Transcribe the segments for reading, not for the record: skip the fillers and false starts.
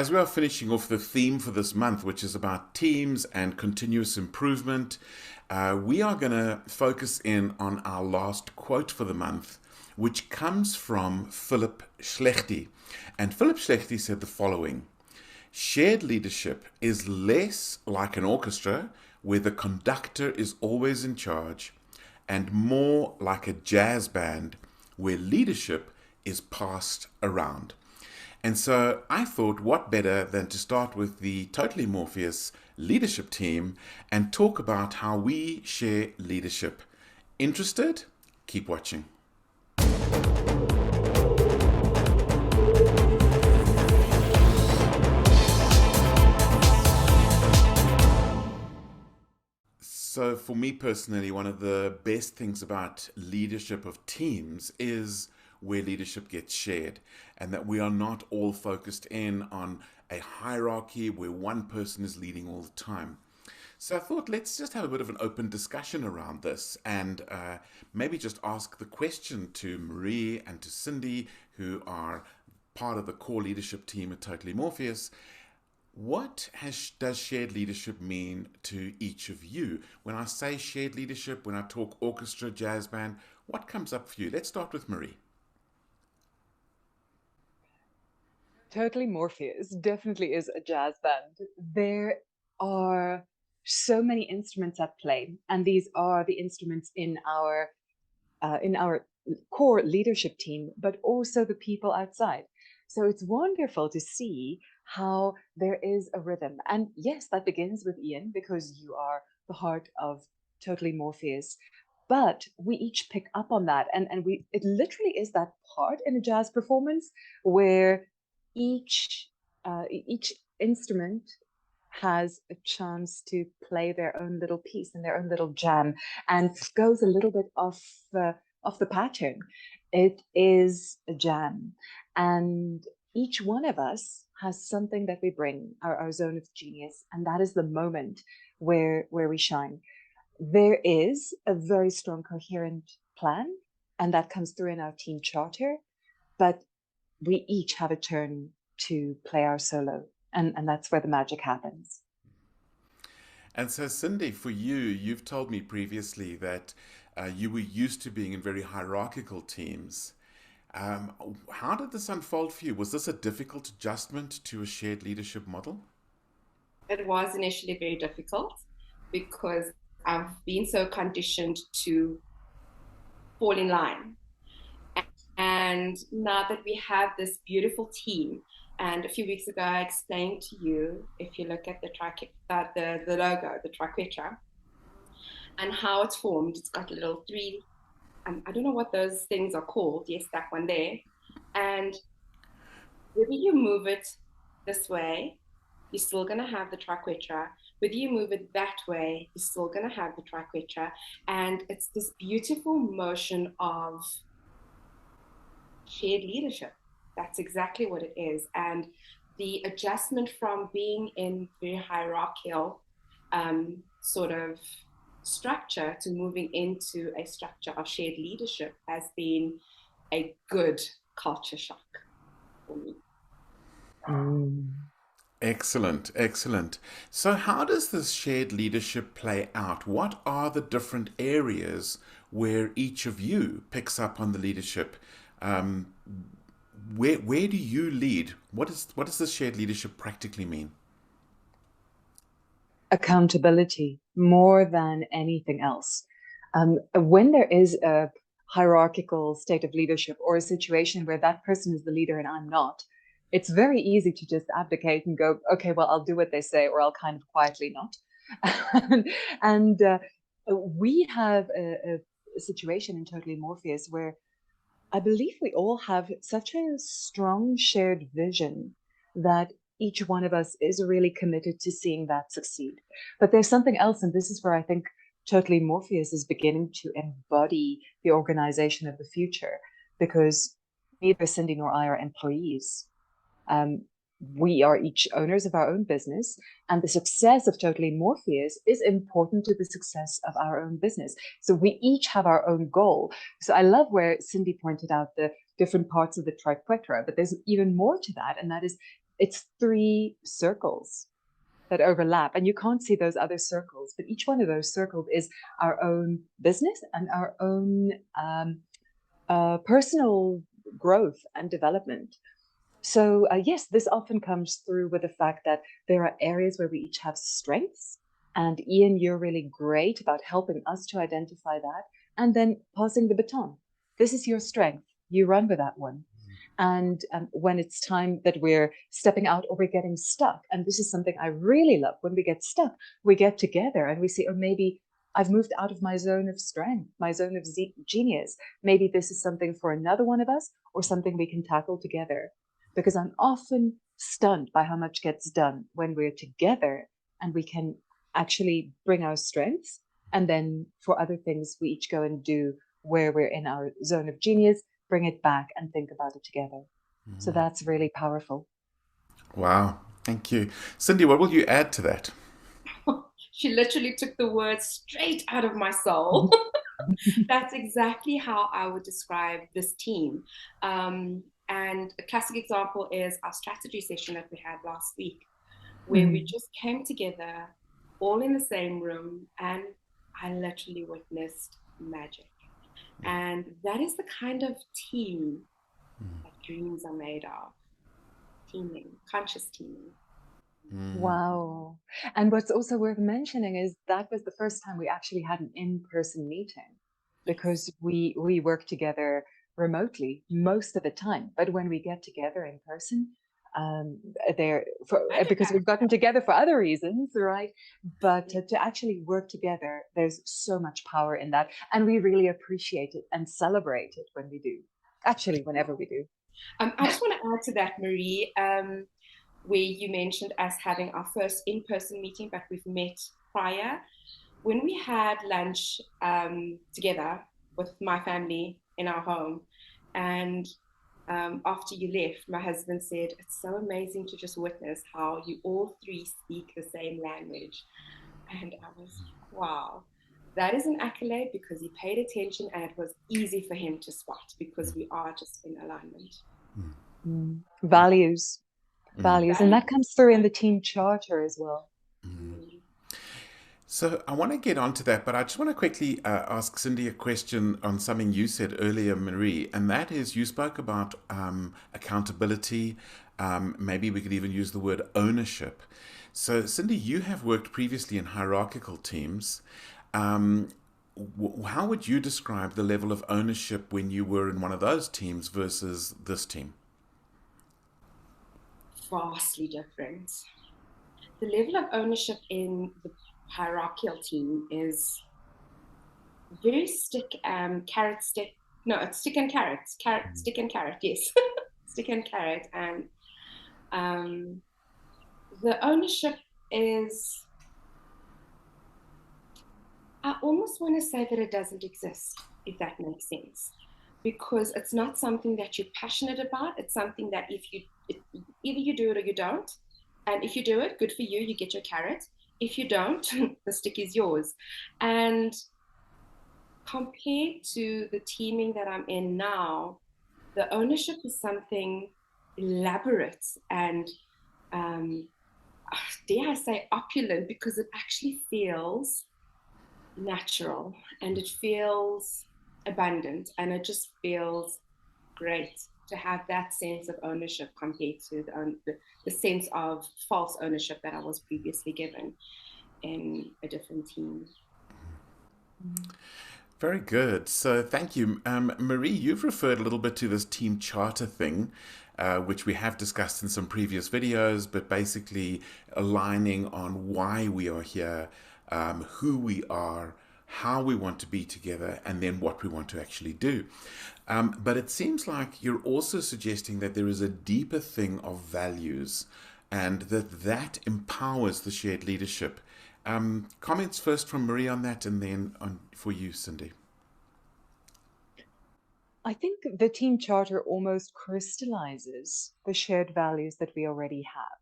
as we are finishing off the theme for this month, which is about teams and continuous improvement, we are going to focus in on our last quote for the month, which comes from Philip Schlechty. And Philip Schlechty said the following: shared leadership is less like an orchestra where the conductor is always in charge, and more like a jazz band where leadership is passed around. And so I thought, what better than to start with the Totally Morpheus leadership team and talk about how we share leadership. Interested? Keep watching. So for me personally, one of the best things about leadership of teams is where leadership gets shared, and that we are not all focused in on a hierarchy where one person is leading all the time. So I thought, let's just have a bit of an open discussion around this, and maybe just ask the question to Marie and to Cindy, who are part of the core leadership team at Totally Morpheus. Does shared leadership mean to each of you? When I say shared leadership, when I talk orchestra, jazz band, what comes up for you? Let's start with Marie. Totally Morpheus definitely is a jazz band. There are so many instruments at play, and these are the instruments in our core leadership team, but also the people outside. So it's wonderful to see how there is a rhythm. And yes, that begins with Ian, because you are the heart of Totally Morpheus. But we each pick up on that, and it literally is that part in a jazz performance where each instrument has a chance to play their own little piece and their own little jam, and goes a little bit off the pattern. It is a jam, and each one of us has something that we bring, our zone of genius, and that is the moment where we shine. There is a very strong, coherent plan, and that comes through in our team charter, but we each have a turn to play our solo, and that's where the magic happens. And so, Cindy, for you, you've told me previously that you were used to being in very hierarchical teams. Um, how did this unfold for you? Was this a difficult adjustment to a shared leadership model? It was initially very difficult because I've been so conditioned to fall in line. And now that we have this beautiful team, and a few weeks ago I explained to you, if you look at the logo, the triquetra, and how it's formed, it's got a little three. I don't know what those things are called. Yes, that one there. And whether you move it this way, you're still going to have the triquetra. Whether you move it that way, you're still going to have the triquetra. And it's this beautiful motion of shared leadership. That's exactly what it is. And the adjustment from being in very hierarchical sort of structure to moving into a structure of shared leadership has been a good culture shock for me. Excellent, excellent. So, how does this shared leadership play out? What are the different areas where each of you picks up on the leadership? Um, where do you lead? What does this shared leadership practically mean? Accountability more than anything else. When there is a hierarchical state of leadership, or a situation where that person is the leader and I'm not, it's very easy to just abdicate and go, okay, well, I'll do what they say, or I'll kind of quietly not. and we have a situation in Totally Morpheus where I believe we all have such a strong shared vision that each one of us is really committed to seeing that succeed. But there's something else, and this is where I think Totally Morpheus is beginning to embody the organization of the future, because neither Cindy nor I are employees. Um, we are each owners of our own business, and the success of Totally Morpheus is important to the success of our own business. So we each have our own goal. So I love where Cindy pointed out the different parts of the triquetra, but there's even more to that, and that is it's 3 circles that overlap, and you can't see those other circles, but each one of those circles is our own business and our own personal growth and development. So yes, this often comes through with the fact that there are areas where we each have strengths. And Ian, you're really great about helping us to identify that and then passing the baton. This is your strength. You run with that one. And when it's time that we're stepping out or we're getting stuck, and this is something I really love, when we get stuck, we get together and we say, oh, maybe I've moved out of my zone of strength, my zone of genius. Maybe this is something for another one of us or something we can tackle together. Because I'm often stunned by how much gets done when we're together and we can actually bring our strengths. And then for other things, we each go and do where we're in our zone of genius, bring it back and think about it together. So that's really powerful. Wow. Thank you. Cindy, what will you add to that? She literally took the words straight out of my soul. That's exactly how I would describe this team. And a classic example is our strategy session that we had last week, where we just came together all in the same room, and I literally witnessed magic. And that is the kind of team that dreams are made of. Teaming, conscious teaming. Wow. And what's also worth mentioning is that was the first time we actually had an in-person meeting, because we work together remotely most of the time. But when we get together in person, because we've gotten together for other reasons, right? But to actually work together, there's so much power in that. And we really appreciate it and celebrate it when we do. Actually, whenever we do. I just want to add to that, Marie, where you mentioned us having our first in-person meeting, but we've met prior. When we had lunch together with my family in our home, and after you left, my husband said, it's so amazing to just witness how you all three speak the same language. And I was like, wow, that is an accolade, because he paid attention and it was easy for him to spot, because we are just in alignment. Values. And that comes through in the team charter as well. So I want to get onto that, but I just want to quickly ask Cindy a question on something you said earlier, Marie, and that is, you spoke about accountability. Maybe we could even use the word ownership. So Cindy, you have worked previously in hierarchical teams. How would you describe the level of ownership when you were in one of those teams versus this team? Vastly different. The level of ownership in the hierarchical team is very stick and carrot, yes. Stick and carrot, yes. Stick and carrot. And the ownership is, I almost want to say that it doesn't exist, if that makes sense, because it's not something that you're passionate about. It's something that either you do it or you don't. And if you do it, good for you, you get your carrot. If you don't, the stick is yours. And compared to the teaming that I'm in now, the ownership is something elaborate and, dare I say, opulent, because it actually feels natural and it feels abundant, and it just feels great to have that sense of ownership compared to the sense of false ownership that I was previously given in a different team. Very good. So thank you. Marie, you've referred a little bit to this team charter thing, which we have discussed in some previous videos, but basically aligning on why we are here, who we are, how we want to be together, and then what we want to actually do. But it seems like you're also suggesting that there is a deeper thing of values, and that empowers the shared leadership. Comments first from Marie on that, and then for you, Cindy. I think the team charter almost crystallizes the shared values that we already have.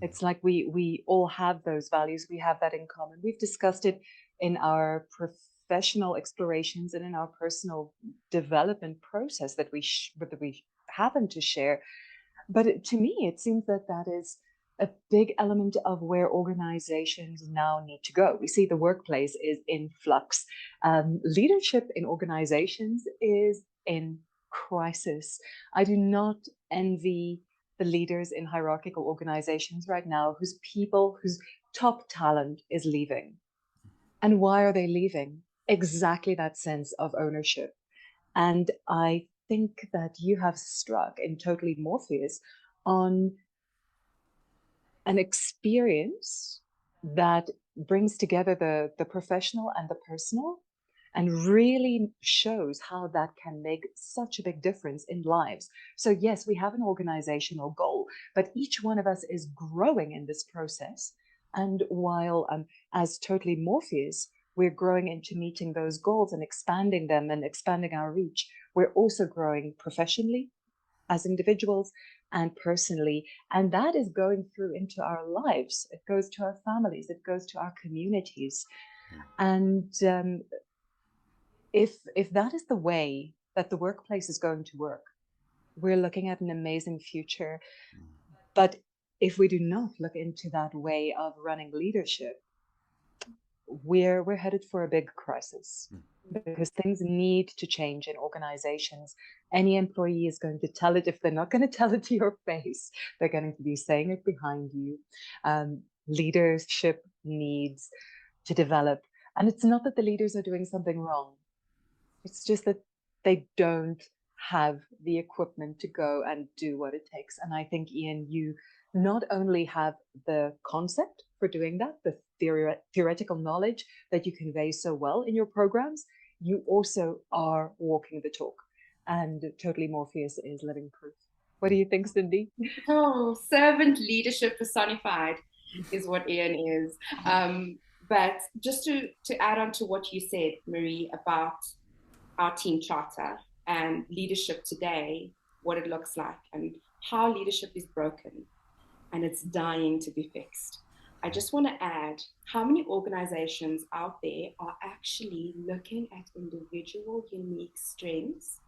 It's like we all have those values. We have that in common. We've discussed it in our professional explorations and in our personal development process that we happen to share. But to me, it seems that that is a big element of where organizations now need to go. We see the workplace is in flux. Leadership in organizations is in crisis. I do not envy the leaders in hierarchical organizations right now whose top talent is leaving. And why are they leaving? Exactly that sense of ownership. And I think that you have struck in Totally Morpheus on an experience that brings together the professional and the personal and really shows how that can make such a big difference in lives. So yes, we have an organizational goal, but each one of us is growing in this process. And while as Totally Morpheus, we're growing into meeting those goals and expanding them and expanding our reach, we're also growing professionally as individuals and personally. And that is going through into our lives. It goes to our families, it goes to our communities. And if that is the way that the workplace is going to work, we're looking at an amazing future. But if we do not look into that way of running leadership, we're headed for a big crisis, because things need to change in organizations. Any employee is going to tell it. If they're not going to tell it to your face, they're going to be saying it behind you. Leadership needs to develop. And it's not that the leaders are doing something wrong. It's just that they don't have the equipment to go and do what it takes. And I think, Ian, you not only have the concept for doing that, the theoretical knowledge that you convey so well in your programs, you also are walking the talk. And Totally Morpheus is living proof. What do you think, Cindy? Oh, servant leadership personified is what Ian is. But just to add on to what you said, Marie, about our team charter and leadership today, what it looks like and how leadership is broken and it's dying to be fixed. I just want to add how many organizations out there are actually looking at individual unique strengths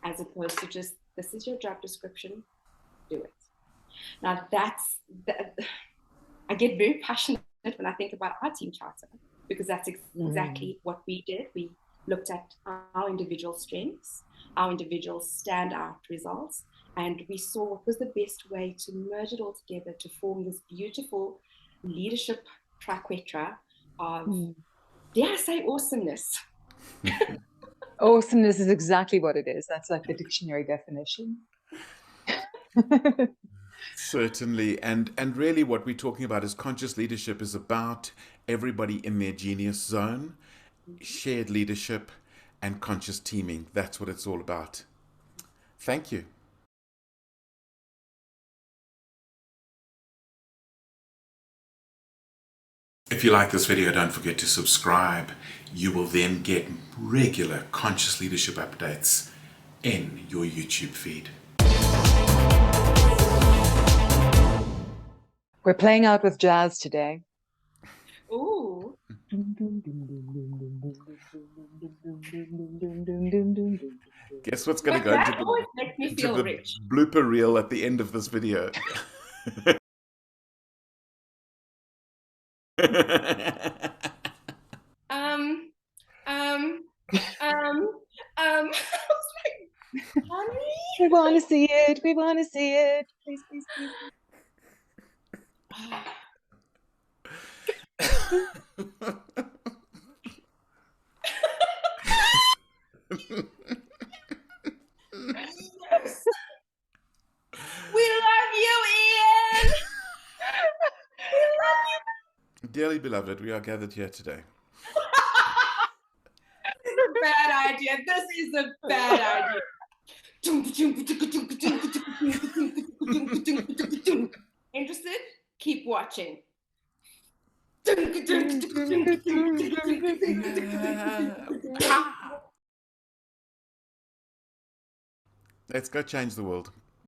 as opposed to just, this is your job description, do it. Now I get very passionate when I think about our team charter, because that's exactly what we did. We looked at our individual strengths, our individual standout results, and we saw what was the best way to merge it all together to form this beautiful leadership triquetra of, dare I say, awesomeness. Awesomeness is exactly what it is. That's like the dictionary definition. Certainly. And really what we're talking about is conscious leadership is about everybody in their genius zone, shared leadership, and conscious teaming. That's what it's all about. Thank you. If you like this video, don't forget to subscribe. You will then get regular conscious leadership updates in your YouTube feed. We're playing out with jazz today. Ooh. Guess what's going to go into the blooper reel at the end of this video? Honey? We want to see it. We want to see it. Please, please, please. Yes. We love you, Ian. We love you. Dearly beloved, we are gathered here today. This is a bad idea. This is a bad idea. Interested? Keep watching. Let's go change the world.